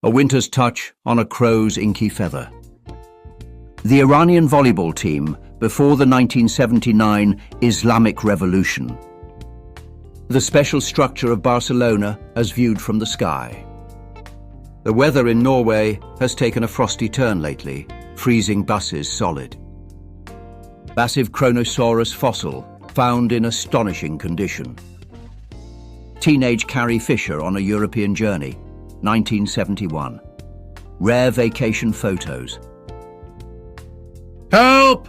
a winter's touch on a crow's inky feather. The Iranian volleyball team before the 1979 Islamic Revolution. The special structure of Barcelona as viewed from the sky. The weather in Norway has taken a frosty turn lately, freezing buses solid. Massive Kronosaurus fossil found in astonishing condition. Teenage Carrie Fisher on a European journey, 1971. Rare vacation photos. Help!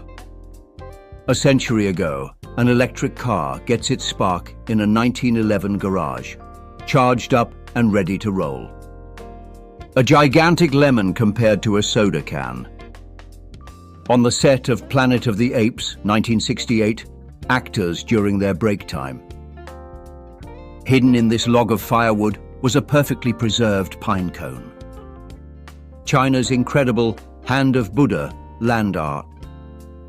A century ago, an electric car gets its spark in a 1911 garage, charged up and ready to roll. A gigantic lemon compared to a soda can. On the set of Planet of the Apes, 1968, actors during their break time. Hidden in this log of firewood was a perfectly preserved pine cone. China's incredible Hand of Buddha land art,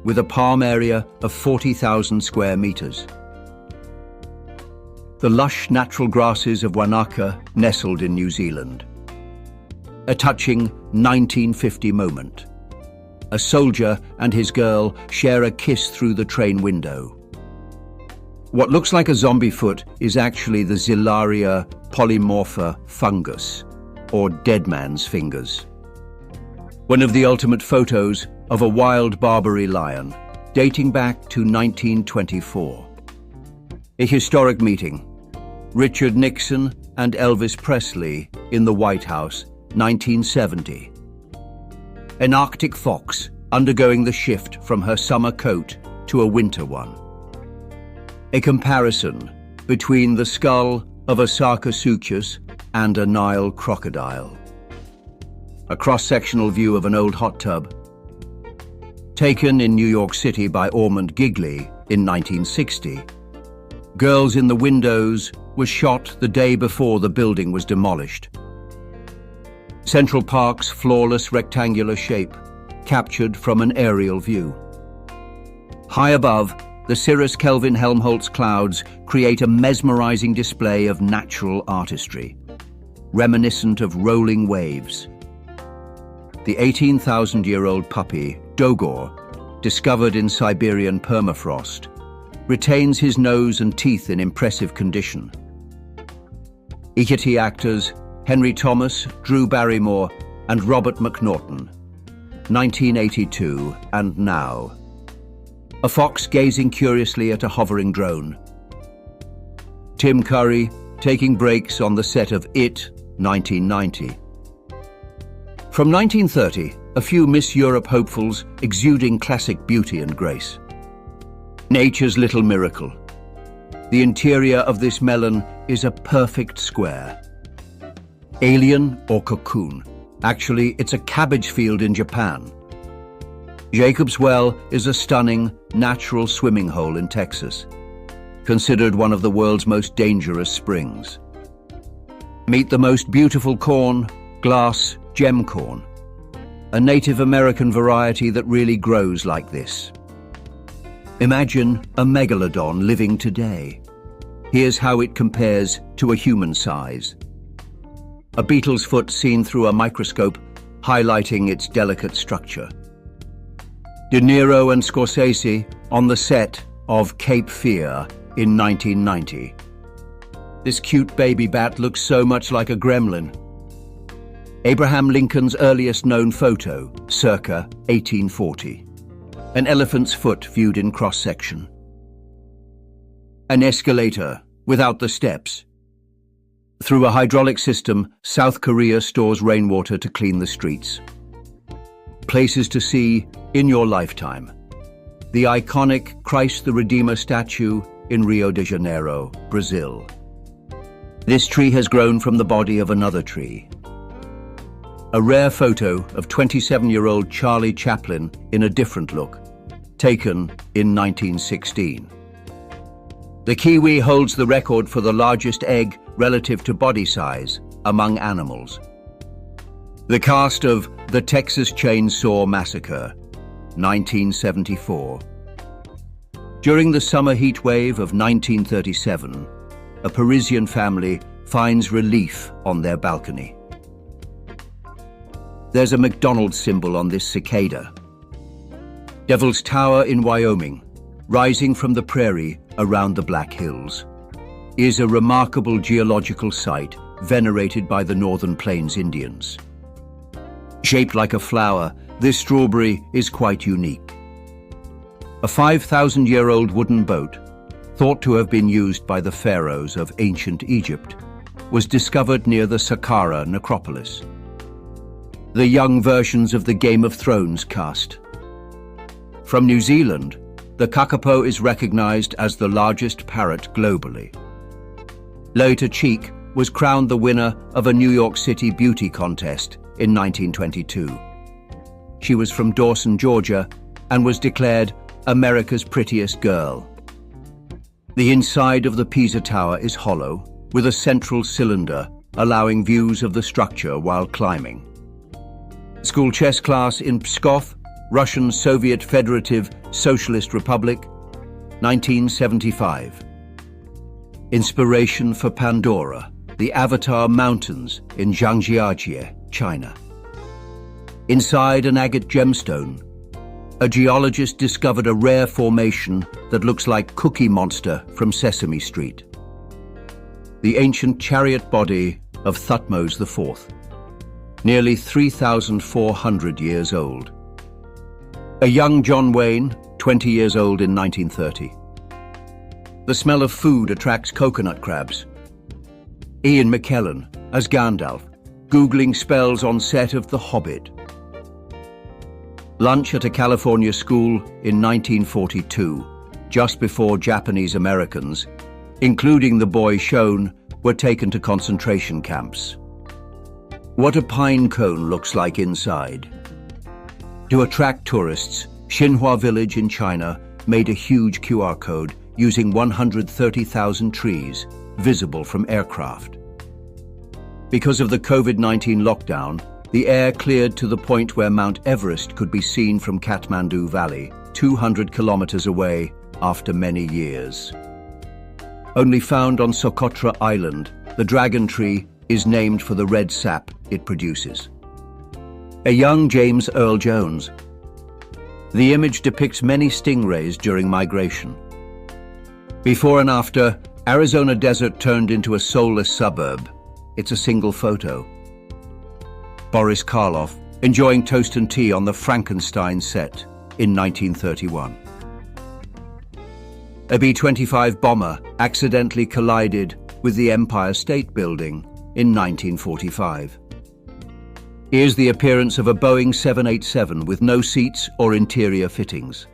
with a palm area of 40,000 square meters. The lush natural grasses of Wanaka nestled in New Zealand. A touching 1950 moment. A soldier and his girl share a kiss through the train window. What looks like a zombie foot is actually the Zillaria polymorpha fungus, or dead man's fingers. One of the ultimate photos of a wild Barbary lion, dating back to 1924. A historic meeting. Richard Nixon and Elvis Presley in the White House, 1970. An Arctic fox undergoing the shift from her summer coat to a winter one. A comparison between the skull of a Sarcosuchus and a Nile crocodile. A cross-sectional view of an old hot tub. Taken in New York City by Ormond Gigley in 1960. Girls in the Windows was shot the day before the building was demolished. Central Park's flawless rectangular shape, captured from an aerial view. High above, the Cirrus Kelvin-Helmholtz clouds create a mesmerizing display of natural artistry, reminiscent of rolling waves. The 18,000-year-old puppy, Dogor, discovered in Siberian permafrost, retains his nose and teeth in impressive condition. EKT actors Henry Thomas, Drew Barrymore, and Robert McNaughton, 1982 and now. A fox gazing curiously at a hovering drone. Tim Curry taking breaks on the set of It, 1990. From 1930, a few Miss Europe hopefuls exuding classic beauty and grace. Nature's little miracle. The interior of this melon is a perfect square. Alien or cocoon? Actually, it's a cabbage field in Japan. Jacob's Well is a stunning, natural swimming hole in Texas, considered one of the world's most dangerous springs. Meet the most beautiful corn, glass gem corn, a Native American variety that really grows like this. Imagine a megalodon living today. Here's how it compares to a human size. A beetle's foot seen through a microscope, highlighting its delicate structure. De Niro and Scorsese on the set of Cape Fear in 1990. This cute baby bat looks so much like a gremlin. Abraham Lincoln's earliest known photo, circa 1840. An elephant's foot viewed in cross-section. An escalator without the steps. Through a hydraulic system, South Korea stores rainwater to clean the streets. Places to see in your lifetime. The iconic Christ the Redeemer statue in Rio de Janeiro, Brazil. This tree has grown from the body of another tree. A rare photo of 27-year-old Charlie Chaplin in a different look, taken in 1916. The kiwi holds the record for the largest egg relative to body size among animals. The cast of The Texas Chainsaw Massacre, 1974. During the summer heat wave of 1937, a Parisian family finds relief on their balcony. There's a McDonald's symbol on this cicada. Devil's Tower in Wyoming, rising from the prairie around the Black Hills, is a remarkable geological site venerated by the Northern Plains Indians. Shaped like a flower, this strawberry is quite unique. A 5,000-year-old wooden boat, thought to have been used by the pharaohs of ancient Egypt, was discovered near the Saqqara necropolis. The young versions of the Game of Thrones cast. From New Zealand, the kakapo is recognized as the largest parrot globally. Loita Cheek was crowned the winner of a New York City beauty contest in 1922. She was from Dawson, Georgia, and was declared America's prettiest girl. The inside of the Pisa Tower is hollow, with a central cylinder allowing views of the structure while climbing. School chess class in Pskov, Russian Soviet Federative Socialist Republic, 1975. Inspiration for Pandora, the Avatar Mountains in Zhangjiajie, China. Inside an agate gemstone, a geologist discovered a rare formation that looks like Cookie Monster from Sesame Street. The ancient chariot body of Thutmose IV, nearly 3,400 years old. A young John Wayne, 20 years old in 1930. The smell of food attracts coconut crabs. Ian McKellen as Gandalf, Googling spells on set of The Hobbit. Lunch at a California school in 1942, just before Japanese Americans, including the boy shown, were taken to concentration camps. What a pine cone looks like inside. To attract tourists, Xinhua Village in China made a huge QR code using 130,000 trees visible from aircraft. Because of the COVID-19 lockdown, the air cleared to the point where Mount Everest could be seen from Kathmandu Valley, 200 kilometers away after many years. Only found on Socotra Island, the dragon tree is named for the red sap it produces. A young James Earl Jones. The image depicts many stingrays during migration. Before and after, Arizona desert turned into a soulless suburb. It's a single photo. Boris Karloff enjoying toast and tea on the Frankenstein set in 1931. A B-25 bomber accidentally collided with the Empire State Building in 1945. Here's the appearance of a Boeing 787 with no seats or interior fittings.